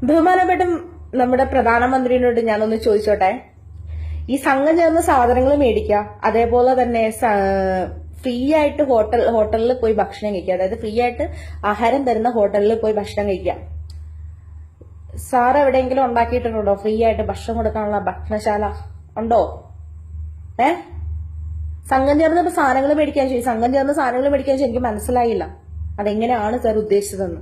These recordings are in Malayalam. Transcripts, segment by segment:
ബഹുമാനപ്പെട്ട നമ്മുടെ പ്രധാനമന്ത്രിയോട് ഞാനൊന്ന് ചോദിച്ചോട്ടെ. ഈ സംഘം ചേർന്ന് സാധനങ്ങൾ മേടിക്കുക, അതേപോലെ തന്നെ ഫ്രീ ആയിട്ട് ഹോട്ടലിൽ പോയി ഭക്ഷണം കഴിക്കുക, അതായത് ഫ്രീ ആയിട്ട് ആഹാരം തരുന്ന ഹോട്ടലിൽ പോയി ഭക്ഷണം കഴിക്കുക. സാർ എവിടെയെങ്കിലും ഉണ്ടാക്കിയിട്ടുണ്ടോ ഫ്രീ ആയിട്ട് ഭക്ഷണം കൊടുക്കാനുള്ള ഭക്ഷണശാല ഉണ്ടോ? സംഘം ചേർന്ന് സാധനങ്ങൾ മേടിക്കാൻ ചെയ്യും. സംഘം ചേർന്ന് സാധനങ്ങൾ മേടിക്കാൻ എനിക്ക് മനസ്സിലായില്ല അതെങ്ങനെയാണ് സാർ ഉദ്ദേശിച്ചതെന്ന്.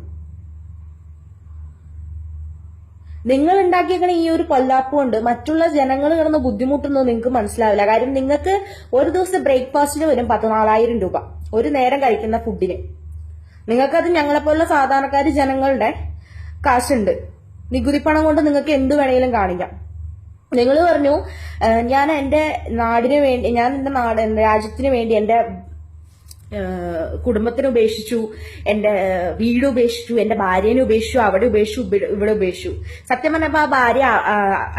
നിങ്ങൾ ഉണ്ടാക്കിയേക്കണ ഈ ഒരു പൊല്ലാപ്പ് കൊണ്ട് മറ്റുള്ള ജനങ്ങൾ കിടന്ന് ബുദ്ധിമുട്ടുന്നത് നിങ്ങൾക്ക് മനസ്സിലാവില്ല. കാര്യം നിങ്ങൾക്ക് ഒരു ദിവസത്തെ ബ്രേക്ക്ഫാസ്റ്റിന് വരും 14,000 രൂപ ഒരു നേരം കഴിക്കുന്ന ഫുഡിന്. നിങ്ങൾക്കത് ഞങ്ങളെപ്പോലുള്ള സാധാരണക്കാർ ജനങ്ങളുടെ കാശുണ്ട്. നികുതി പണം കൊണ്ട് നിങ്ങൾക്ക് എന്ത് വേണമെങ്കിലും കാണിക്കാം. നിങ്ങൾ പറഞ്ഞു ഞാൻ എന്റെ നാടിന് വേണ്ടി, ഞാൻ എന്റെ രാജ്യത്തിന് വേണ്ടി എന്റെ കുടുംബത്തിനെ ഉപേക്ഷിച്ചു, എന്റെ വീട് ഉപേക്ഷിച്ചു, എന്റെ ഭാര്യനെ ഉപേക്ഷിച്ചു, അവിടെ ഉപേക്ഷിച്ചു, ഇവിടെ ഉപേക്ഷിച്ചു. സത്യം പറഞ്ഞപ്പോ ആ ഭാര്യ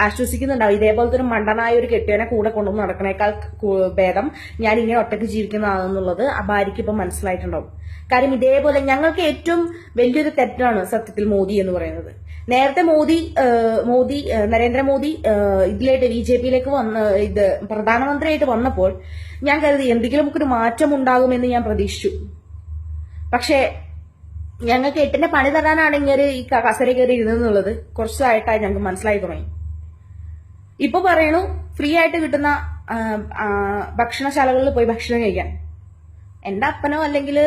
ആശ്വസിക്കുന്നുണ്ടാവും. ഇതേപോലത്തെ ഒരു മണ്ടനായ ഒരു കെട്ടിയവനെ കൂടെ കൊണ്ടുവന്ന് നടക്കണേക്കാൾ ഭേദം ഞാൻ ഇങ്ങനെ ഒറ്റയ്ക്ക് ജീവിക്കുന്നതാണെന്നുള്ളത് ആ ഭാര്യയ്ക്ക് ഇപ്പൊ മനസ്സിലായിട്ടുണ്ടാവും. കാര്യം ഇതേപോലെ ഞങ്ങൾക്ക് ഏറ്റവും വലിയൊരു തെറ്റാണ് സത്യത്തിൽ മോദി എന്ന് പറയുന്നത്. നേരത്തെ നരേന്ദ്രമോദി ഇതിലായിട്ട് BJP-യിലേക്ക് ഇത് പ്രധാനമന്ത്രിയായിട്ട് വന്നപ്പോൾ ഞാൻ കരുതി എന്തെങ്കിലും ഒരു മാറ്റം ഉണ്ടാകുമെന്ന് ഞാൻ പ്രതീക്ഷിച്ചു. പക്ഷെ ഞങ്ങൾക്ക് എട്ടിന്റെ പണി തരാനാണ് ഇങ്ങനെ ഈ കസര കയറി ഇരുന്നെന്നുള്ളത് കുറച്ചായിട്ടായി ഞങ്ങൾക്ക് മനസ്സിലായി തുടങ്ങി. ഇപ്പൊ പറയണു ഫ്രീ ആയിട്ട് കിട്ടുന്ന ഭക്ഷണശാലകളിൽ പോയി ഭക്ഷണം കഴിക്കാൻ. എന്റെ അപ്പനോ അല്ലെങ്കിൽ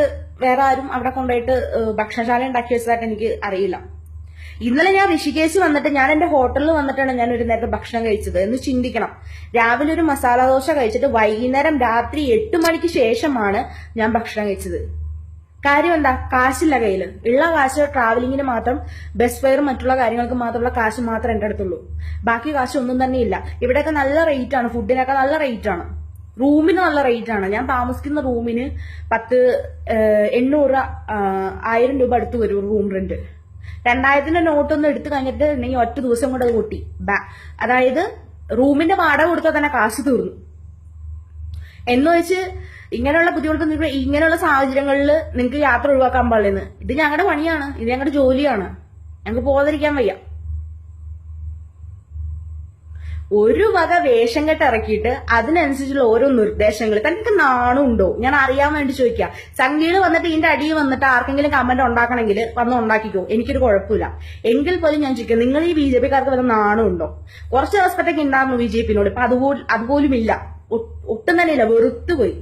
വേറെ ആരും അവിടെ കൊണ്ടുപോയിട്ട് ഭക്ഷണശാല ഉണ്ടാക്കി വെച്ചതായിട്ട് എനിക്ക് അറിയില്ല. ഇന്നലെ ഞാൻ ഋഷികേശ് വന്നിട്ട് ഞാൻ എന്റെ ഹോട്ടലിൽ വന്നിട്ടാണ് ഞാൻ ഒരു നേരത്തെ ഭക്ഷണം കഴിച്ചത് എന്ന് ചിന്തിക്കണം. രാവിലെ ഒരു മസാല ദോശ കഴിച്ചിട്ട് വൈകുന്നേരം രാത്രി 8 മണിക്ക് ശേഷമാണ് ഞാൻ ഭക്ഷണം കഴിച്ചത്. കാര്യം എന്താ? കാശില്ല കയ്യില്. ഉള്ള കാശ് ട്രാവലിങ്ങിന് മാത്രം, ബസ് ഫെയർ മറ്റുള്ള കാര്യങ്ങൾക്ക് മാത്രമുള്ള കാശ് മാത്രമേ എന്റെ അടുത്തുള്ളൂ. ബാക്കി കാശ് ഒന്നും തന്നെ ഇല്ല. ഇവിടെയൊക്കെ നല്ല റേറ്റ് ആണ്, ഫുഡിനൊക്കെ നല്ല റേറ്റ് ആണ്, റൂമിന് നല്ല റേറ്റ് ആണ്. ഞാൻ താമസിക്കുന്ന റൂമിന് 1000 രൂപ അടുത്ത് വരും റൂം റെന്റ്. 2000-ന്റെ നോട്ടൊന്നും എടുത്തു കഴിഞ്ഞിട്ടുണ്ടെങ്കിൽ ഒറ്റ ദിവസം കൊണ്ട് അത് കൂട്ടി. അതായത് റൂമിന്റെ വാടക കൊടുത്താൽ തന്നെ കാശ് തീർന്നു എന്ന് വെച്ച് ഇങ്ങനെയുള്ള ബുദ്ധിമുട്ട്, ഇങ്ങനെയുള്ള സാഹചര്യങ്ങളിൽ നിങ്ങൾക്ക് യാത്ര ഒഴിവാക്കാൻ പാടില്ലെന്ന്. ഇത് ഞങ്ങളുടെ പണിയാണ്, ഇത് ഞങ്ങളുടെ ജോലിയാണ്, ഞങ്ങൾക്ക് പോകാതിരിക്കാൻ വയ്യ. ഒരു വക വേഷം കെട്ട് ഇറക്കിയിട്ട് അതിനനുസരിച്ചുള്ള ഓരോ നിർദ്ദേശങ്ങൾ തനിക്ക് നാണുണ്ടോ? ഞാൻ അറിയാൻ വേണ്ടി ചോദിക്കുക. സംഘീട് വന്നിട്ട് ഇതിന്റെ അടിയിൽ വന്നിട്ട് ആർക്കെങ്കിലും കമന്റ് ഉണ്ടാക്കണമെങ്കിൽ വന്ന് ഉണ്ടാക്കിക്കോ, എനിക്കൊരു കുഴപ്പമില്ല. എങ്കിൽ പോലും ഞാൻ ചോദിക്കാം, നിങ്ങൾ ഈ BJP-ക്കാർക്ക് വല്ല നാണുണ്ടോ? കുറച്ച് റെസ്പെക്റ്റൊക്കെ ഉണ്ടായിരുന്നു BJP-നോട്, ഇപ്പൊ അതുപോലും ഇല്ല, ഒട്ടും തന്നെ ഇല്ല, വെറുത്തുപോയി.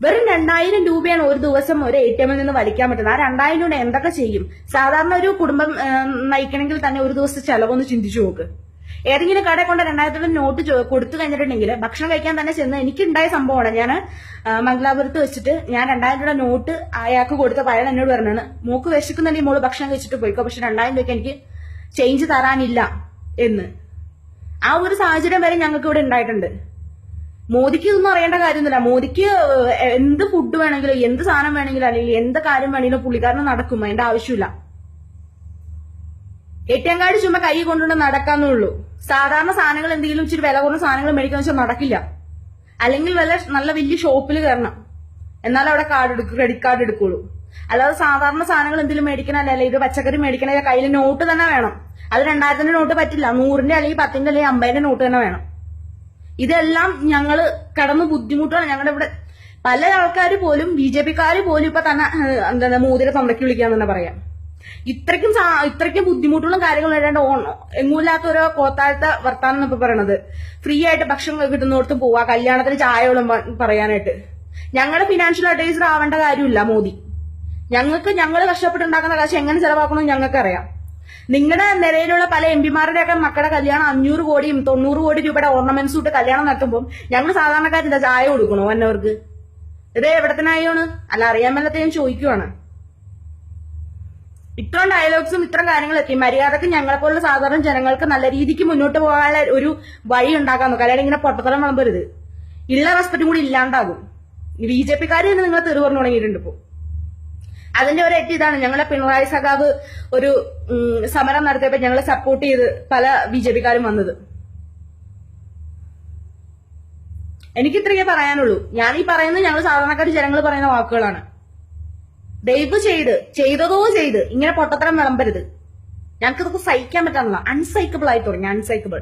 വെറും 2000 രൂപയാണ് ഒരു ദിവസം ഒരു ATM-ൽ നിന്ന് വലിക്കാൻ പറ്റുന്നത്. ആ 2000 രൂപ എന്തൊക്കെ ചെയ്യും? സാധാരണ ഒരു കുടുംബം നയിക്കണമെങ്കിൽ തന്നെ ഒരു ദിവസത്തെ ചെലവൊന്ന് ചിന്തിച്ചു നോക്ക്. ഏതെങ്കിലും കട കൊണ്ട് 2000 നോട്ട് കൊടുത്തു കഴിഞ്ഞിട്ടുണ്ടെങ്കിൽ ഭക്ഷണം കഴിക്കാൻ തന്നെ ചെന്ന് എനിക്കുണ്ടായ സംഭവമാണ്. ഞാൻ മംഗലാപുരത്ത് വെച്ചിട്ട് ഞാൻ 2000 നോട്ട് അയാൾക്ക് കൊടുത്തപ്പോൾ അയാൾ എന്നോട് പറഞ്ഞാണ്, മോക്ക് വിശക്കുന്നുണ്ടെങ്കിൽ മോള് ഭക്ഷണം കഴിച്ചിട്ട് പോയിക്കോ, പക്ഷെ 2000 രൂപയ്ക്ക് എനിക്ക് ചേഞ്ച് തരാനില്ല എന്ന്. ആ ഒരു സാഹചര്യം വരെ ഞങ്ങൾക്ക് ഇവിടെ ഉണ്ടായിട്ടുണ്ട്. മോദിക്ക് ഇതൊന്നും അറിയേണ്ട കാര്യമൊന്നുമില്ല. മോദിക്ക് എന്ത് ഫുഡ് വേണമെങ്കിലും, എന്ത് സാധനം വേണമെങ്കിലും, അല്ലെങ്കിൽ എന്ത് കാര്യം വേണമെങ്കിലും പുള്ളിക്കാരന് നടക്കും, അതിന്റെ ആവശ്യമില്ല. ATM കാർഡ് ചുമ്മാ കൈ കൊണ്ടുകൊണ്ട് നടക്കാന്നേ ഉള്ളൂ. സാധാരണ സാധനങ്ങൾ എന്തെങ്കിലും ഇച്ചിരി വില കുറഞ്ഞ സാധനങ്ങൾ മേടിക്കാന്ന് വെച്ചാൽ നടക്കില്ല. അല്ലെങ്കിൽ നല്ല വലിയ ഷോപ്പിൽ കയറണം, എന്നാലും അവിടെ ക്രെഡിറ്റ് കാർഡ് എടുക്കുള്ളൂ. അല്ലാതെ സാധാരണ സാധനങ്ങൾ എന്തെങ്കിലും മേടിക്കണല്ലേ, അല്ലെങ്കിൽ ഇത് പച്ചക്കറി മേടിക്കണ കയ്യിൽ നോട്ട് തന്നെ വേണം. അത് 2000-ന്റെ നോട്ട് പറ്റില്ല, 100-ന്റെ അല്ലെങ്കിൽ 10-ന്റെ അല്ലെങ്കിൽ 50-ന്റെ നോട്ട് തന്നെ വേണം. ഇതെല്ലാം ഞങ്ങള് കടന്ന് ബുദ്ധിമുട്ടാണ്. ഞങ്ങളുടെ ഇവിടെ പല ആൾക്കാർ പോലും, BJP-ക്കാര് പോലും ഇപ്പൊ തന്നെ എന്താ മോദിയുടെ തൊണ്ടയ്ക്ക് വിളിക്കാന്ന് തന്നെ പറയാം. ഇത്രയ്ക്കും ബുദ്ധിമുട്ടുള്ള കാര്യങ്ങൾ ഇടാണ്ട് എങ്ങൂല്ലാത്ത ഓരോ കോത്താഴത്തെ വർത്താനം ഇപ്പൊ പറയണത്. ഫ്രീ ആയിട്ട് ഭക്ഷണം കിട്ടുന്നിടത്ത് പോവാ, കല്യാണത്തിന് ചായയോളം പറയാനായിട്ട്. ഞങ്ങളുടെ ഫിനാൻഷ്യൽ അഡ്വൈസർ ആവേണ്ട കാര്യമില്ല മോദി. ഞങ്ങൾ കഷ്ടപ്പെട്ടുണ്ടാക്കുന്ന കാശ് എങ്ങനെ ചെലവാക്കണമെന്ന് ഞങ്ങൾക്ക് അറിയാം. നിങ്ങളുടെ നിലയിലുള്ള പല MP-മാരുടെ ഒക്കെ മക്കളുടെ കല്യാണം 500 കോടിയും 90 കോടി രൂപയുടെ ഓർണമെന്റ്സ് ഇട്ട് കല്യാണം നടത്തുമ്പോൾ ഞങ്ങൾ സാധാരണക്കാരിന്റെ ചായ കൊടുക്കണോ എന്നവർക്ക്? ഇത് എവിടത്തിനായാണ്? അല്ല, അറിയാൻ മേലത്തെ ഞാൻ ചോദിക്കുവാണ്. ഇത്രയും ഡയലോഗ്സും ഇത്തരം കാര്യങ്ങളൊക്കെ മര്യാദക്ക് ഞങ്ങളെപ്പോലുള്ള സാധാരണ ജനങ്ങൾക്ക് നല്ല രീതിക്ക് മുന്നോട്ട് പോകാനുള്ള ഒരു വഴി ഉണ്ടാക്കാൻ നോക്കുക. അല്ലെങ്കിൽ ഇങ്ങനെ പൊട്ടത്തരം വിളമ്പരുത്. ഉള്ള റെസ്പെക്റ്റും കൂടി ഇല്ലാണ്ടാകും. BJP-ക്കാര് തന്നെ നിങ്ങളെ തെറി പറഞ്ഞു തുടങ്ങിയിട്ടുണ്ട് ഇപ്പോ. അതിന്റെ ഒരു ഇതാണ്, ഞങ്ങളെ പിണറായി സഖാവ് ഒരു സമരം നടത്തിയപ്പോ ഞങ്ങളെ സപ്പോർട്ട് ചെയ്ത് പല BJP-ക്കാരും വന്നത്. എനിക്ക് ഇത്രയേ പറയാനുള്ളൂ. ഞാൻ ഈ പറയുന്നത് ഞങ്ങൾ സാധാരണക്കാർ ജനങ്ങൾ പറയുന്ന വാക്കുകളാണ്. ദയവ് ചെയ്തതോ ചെയ്ത് ഇങ്ങനെ പൊട്ടത്തരം വിളമ്പരുത്. ഞങ്ങൾക്ക് ഇതൊക്കെ സഹിക്കാൻ പറ്റാനുള്ള അൺസൈക്കബിൾ ആയി തുടങ്ങി, അൺസൈക്കബിൾ.